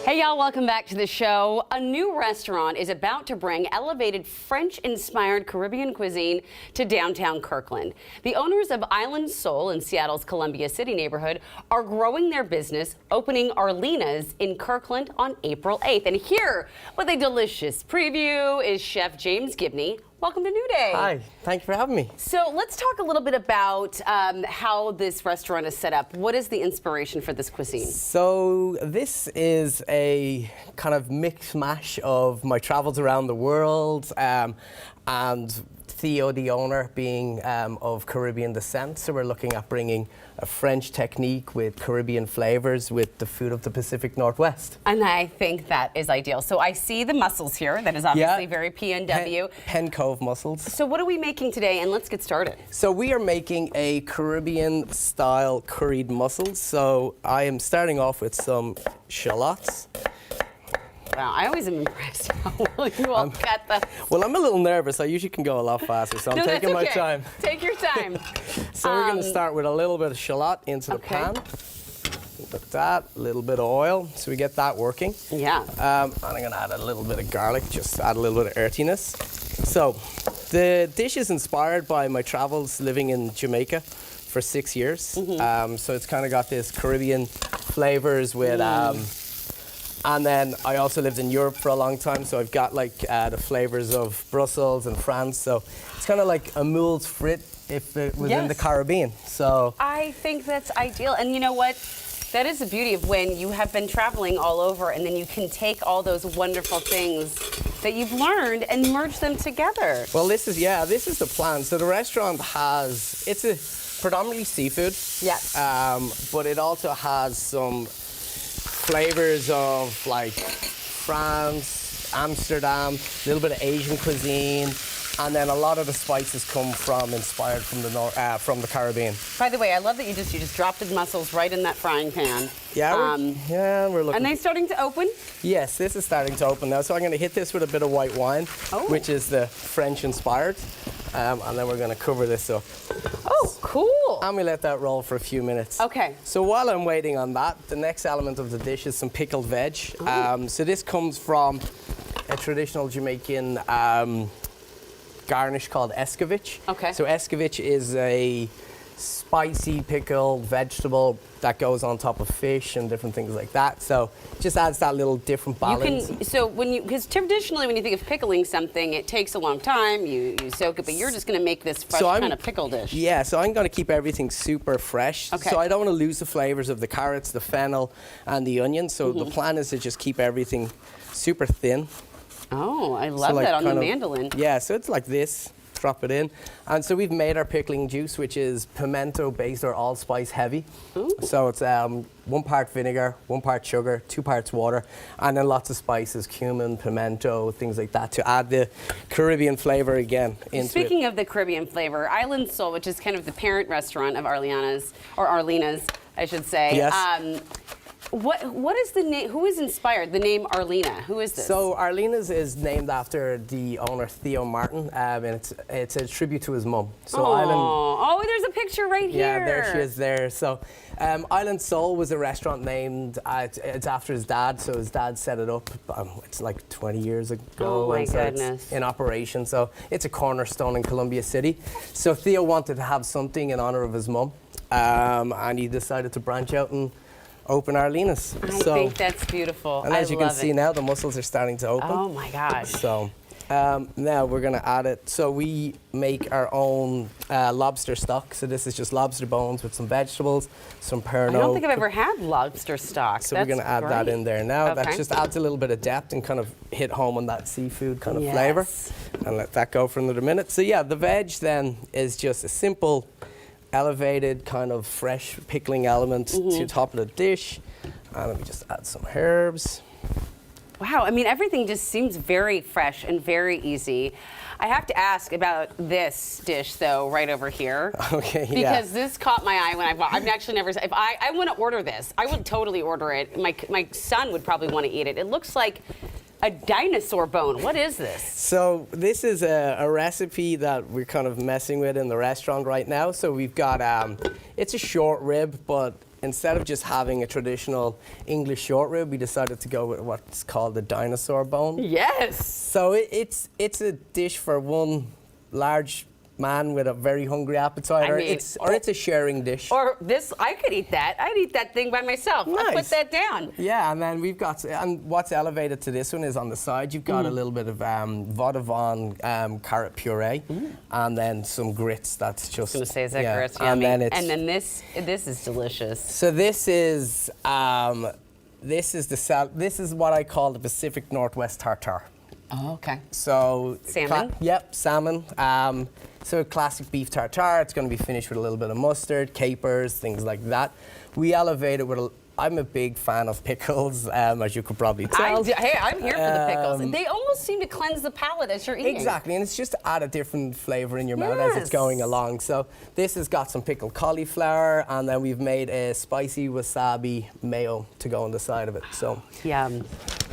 Hey y'all, welcome back to the show. A new restaurant is about to bring elevated French-inspired Caribbean cuisine to downtown Kirkland. The owners of Island Soul in Seattle's Columbia City neighborhood are growing their business, opening Arleana's in Kirkland on April 8th. And here with a delicious preview is Chef James Gibney. Welcome to New Day. Hi, thank you for having me. So let's talk a little bit about how this restaurant is set up. What is the inspiration for this cuisine? So this is a kind of mix mash of my travels around the world and Theo, the owner, being of Caribbean descent. So we're looking at bringing a French technique with Caribbean flavors with the food of the Pacific Northwest. And I think that is ideal. So I see the mussels here. That is obviously very PNW. Pen Cove mussels. So what are we making today? And let's get started. So we are making a Caribbean style curried mussels. So I am starting off with some shallots. Wow, I always am impressed how well you all cut them. Well, I'm a little nervous. I usually can go a lot faster, so I'm taking my time. Take your time. So we're going to start with a little bit of shallot into the pan. With that, a little bit of oil, so we get that working. Yeah. And I'm going to add a little bit of garlic, just add a little bit of earthiness. So the dish is inspired by my travels living in Jamaica for 6 years. So it's kind of got this Caribbean flavors with... And then I also lived in Europe for a long time, so I've got like the flavors of Brussels and France. So it's kind of like a moule frit if it was in the Caribbean. So I think that's ideal. And you know what? That is the beauty of when you have been traveling all over and then you can take all those wonderful things that you've learned and merge them together. Well, this is the plan. So the restaurant it's a predominantly seafood. Yes. But it also has some flavors of like France, Amsterdam, a little bit of Asian cuisine, and then a lot of the spices come inspired from the Caribbean. By the way, I love that you just dropped the mussels right in that frying pan. Yeah, we're looking. Are they starting to open? Yes, this is starting to open now. So I'm going to hit this with a bit of white wine, which is the French inspired, and then we're going to cover this up. Oh, cool. And we let that roll for a few minutes. Okay. So while I'm waiting on that, the next element of the dish is some pickled veg. So this comes from a traditional Jamaican garnish called escovitch. Okay. So escovitch is a spicy pickled vegetable that goes on top of fish and different things like that. So it just adds that little different balance. Because traditionally when you think of pickling something, it takes a long time, you soak it, but you're just going to make this fresh kind of pickle dish. Yeah, so I'm going to keep everything super fresh. Okay. So I don't want to lose the flavors of the carrots, the fennel, and the onion. So the plan is to just keep everything super thin. Oh, I love that on the mandolin. Yeah, so it's like this. Drop it in. And so we've made our pickling juice, which is pimento based or allspice heavy. Ooh. So it's 1 part vinegar, 1 part sugar, 2 parts water, and then lots of spices, cumin, pimento, things like that to add the Caribbean flavor again into Speaking of the Caribbean flavor, Island Soul, which is kind of the parent restaurant of Arleana's, or Arleana's, I should say. Yes. What is the name? Who is inspired? The name Arleana. Who is this? So Arleana's is named after the owner Theo Martin, and it's a tribute to his mum. So there's a picture right here. Yeah, there she is there. So Island Soul was a restaurant named, it's after his dad. So his dad set it up. It's like 20 years ago. Oh my goodness! It's in operation. So it's a cornerstone in Columbia City. So Theo wanted to have something in honor of his mum, and he decided to branch out and open Arleana's. I think that's beautiful. And as you can see now, the mussels are starting to open. Oh my gosh. So now we're going to add it. So we make our own lobster stock. So this is just lobster bones with some vegetables, some Pernod. I don't think I've ever had lobster stock. So we're going to add that in there now. Okay. That just adds a little bit of depth and kind of hit home on that seafood kind of flavor. And let that go for another minute. So yeah, the veg then is just a simple elevated kind of fresh pickling element to the top of the dish. And let me just add some herbs. Wow, I mean, everything just seems very fresh and very easy. I have to ask about this dish, though, right over here. Okay, because this caught my eye when I've actually never, if I want to order this, I would totally order it. My son would probably want to eat it. It looks like a dinosaur bone. What is this? So this is a recipe that we're kind of messing with in the restaurant right now. So we've got, it's a short rib, but instead of just having a traditional English short rib, we decided to go with what's called the dinosaur bone. Yes. So it's a dish for one large man with a very hungry appetite, or it's a sharing dish. Or this, I could eat that. I'd eat that thing by myself. I'll put Nice. that down. Yeah, and then we've got, and what's elevated to this one is on the side, you've got a little bit of Vodavon carrot puree, and then some grits. That's just. I was gonna say, is that grits? And Yummy. then this is delicious. So this is this is what I call the Pacific Northwest tartare. Oh, okay. So Salmon? Yep, salmon. So classic beef tartare. It's going to be finished with a little bit of mustard, capers, things like that. We elevate it with. I'm a big fan of pickles, as you could probably tell. Hey, I'm here for the pickles. They almost seem to cleanse the palate as you're eating. Exactly, and it's just to add a different flavour in your mouth as it's going along. So this has got some pickled cauliflower, and then we've made a spicy wasabi mayo to go on the side of it. So, Yum.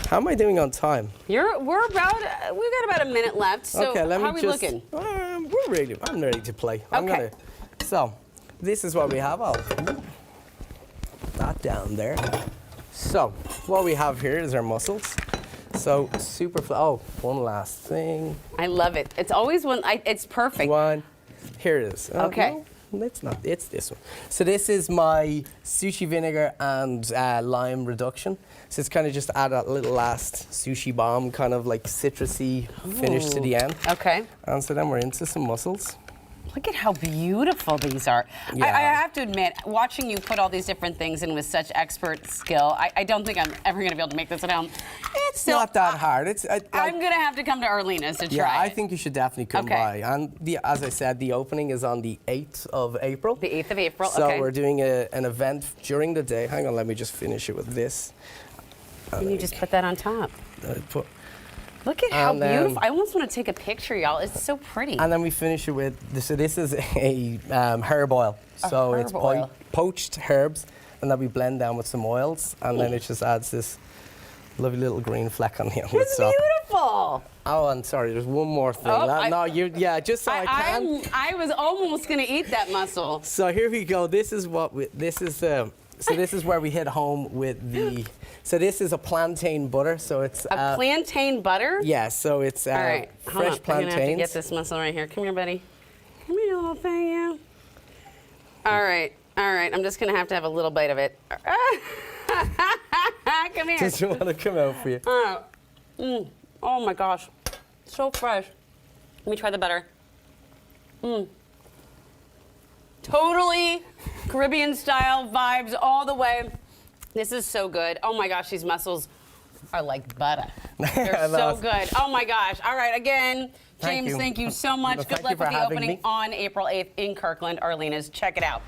how am I doing on time? We've got about a minute left. So Okay, let me how are we just. looking? I'm ready to play. Okay. So, this is what we have. I'll put that down there. So, what we have here is our mussels. So, one last thing. I love it. It's always it's perfect. Here it is. Okay. No, it's not. It's this one. So this is my sushi vinegar and lime reduction. So it's kind of just add that little last sushi bomb, kind of like citrusy finish to the end. Okay. And so then we're into some mussels. Look at how beautiful these are. Yeah. I have to admit, watching you put all these different things in with such expert skill, I don't think I'm ever going to be able to make this at home. It's not that hard. I'm going to have to come to Arleana's to try Yeah, I it. think you should definitely come by. And as I said, the opening is on the 8th of April. The 8th of April, So okay. we're doing an event during the day. Hang on, let me just finish it with this. Can you just put that on top? Look at how And then- beautiful. I almost want to take a picture, y'all. It's so pretty. And then we finish it with, so this is a herb oil. So it's herb oil. poached herbs, and then we blend down with some oils, and then it just adds this lovely little green fleck on the It's top. beautiful. Oh, I'm sorry, there's one more thing. Just so I can. I was almost going to eat that mussel. So here we go. This is where we hit home with the. So this is a plantain butter. So it's A plantain butter? Yeah. So it's All right, hold fresh on. I'm gonna have to plantains. get this mussel right here. Come here, buddy. Come here, little thing, yeah. All right. I'm just gonna have to have a little bite of it. Come here. Does you want to come out for you? Oh my gosh, so fresh. Let me try the butter. Totally Caribbean style vibes all the way. This is so good. Oh my gosh, these mussels are like butter. They're so good. Oh my gosh. All right, again, James, thank you so much. Well, Good thank luck you for with the having opening me. on April 8th in Kirkland, Arleana's. Check it out.